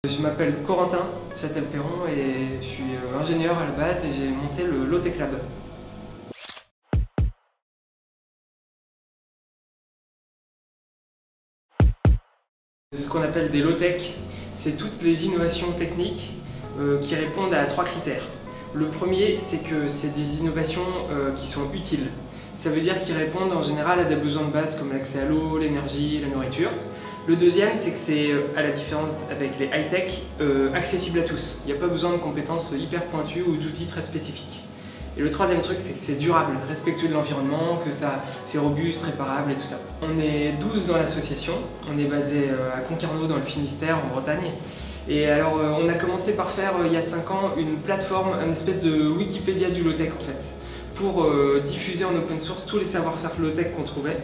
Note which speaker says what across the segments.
Speaker 1: Je m'appelle Corentin Châtel-Perron et je suis ingénieur à la base et j'ai monté le Low-Tech Lab. Ce qu'on appelle des low-tech, c'est toutes les innovations techniques qui répondent à 3 critères. Le premier, c'est que c'est des innovations qui sont utiles. Ça veut dire qu'ils répondent en général à des besoins de base comme l'accès à l'eau, l'énergie, la nourriture. Le deuxième, c'est que c'est, à la différence avec les high-tech, accessible à tous. Il n'y a pas besoin de compétences hyper pointues ou d'outils très spécifiques. Et le troisième truc, c'est que c'est durable, respectueux de l'environnement, que c'est robuste, réparable et tout ça. On est 12 dans l'association, on est basé à Concarneau dans le Finistère, en Bretagne. Et alors on a commencé par faire il y a 5 ans une plateforme, une espèce de Wikipédia du low-tech en fait, pour diffuser en open source tous les savoir-faire low-tech qu'on trouvait.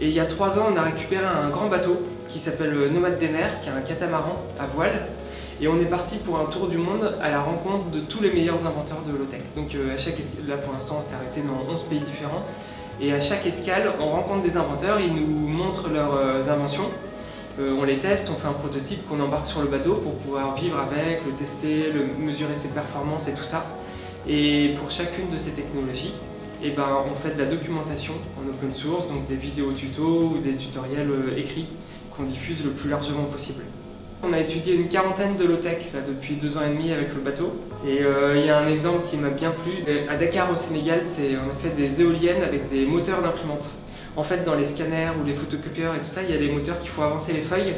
Speaker 1: Et il y a 3 ans, on a récupéré un grand bateau qui s'appelle Nomade des mers, qui est un catamaran à voile. Et on est parti pour un tour du monde à la rencontre de tous les meilleurs inventeurs de low-tech. Donc là pour l'instant on s'est arrêté dans 11 pays différents. Et à chaque escale, on rencontre des inventeurs, ils nous montrent leurs inventions. On les teste, on fait un prototype qu'on embarque sur le bateau pour pouvoir vivre avec, le tester, mesurer ses performances et tout ça. Et pour chacune de ces technologies, on fait de la documentation en open source, donc des vidéos tutos ou des tutoriels écrits qu'on diffuse le plus largement possible. On a étudié une quarantaine de low-tech depuis 2 ans et demi avec le bateau. Et il y a un exemple qui m'a bien plu. À Dakar au Sénégal, on a fait des éoliennes avec des moteurs d'imprimantes. En fait, dans les scanners ou les photocopieurs et tout ça, il y a des moteurs qui font avancer les feuilles.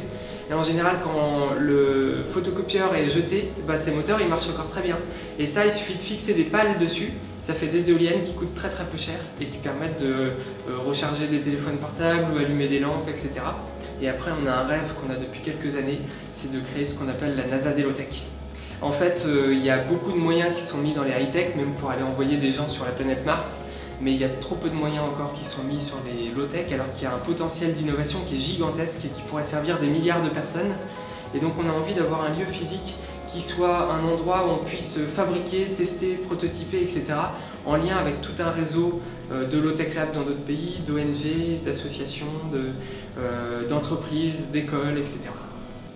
Speaker 1: Et en général, quand le photocopieur est jeté, ces moteurs ils marchent encore très bien. Et ça, il suffit de fixer des pales dessus. Ça fait des éoliennes qui coûtent très peu cher et qui permettent de recharger des téléphones portables ou allumer des lampes, etc. Et après, on a un rêve qu'on a depuis quelques années, c'est de créer ce qu'on appelle la NASA des low-tech. En fait, il y a beaucoup de moyens qui sont mis dans les high-tech, même pour aller envoyer des gens sur la planète Mars. Mais il y a trop peu de moyens encore qui sont mis sur les low-tech, alors qu'il y a un potentiel d'innovation qui est gigantesque et qui pourrait servir des milliards de personnes. Et donc on a envie d'avoir un lieu physique qui soit un endroit où on puisse fabriquer, tester, prototyper, etc. en lien avec tout un réseau de low-tech labs dans d'autres pays, d'ONG, d'associations, d'entreprises, d'écoles, etc.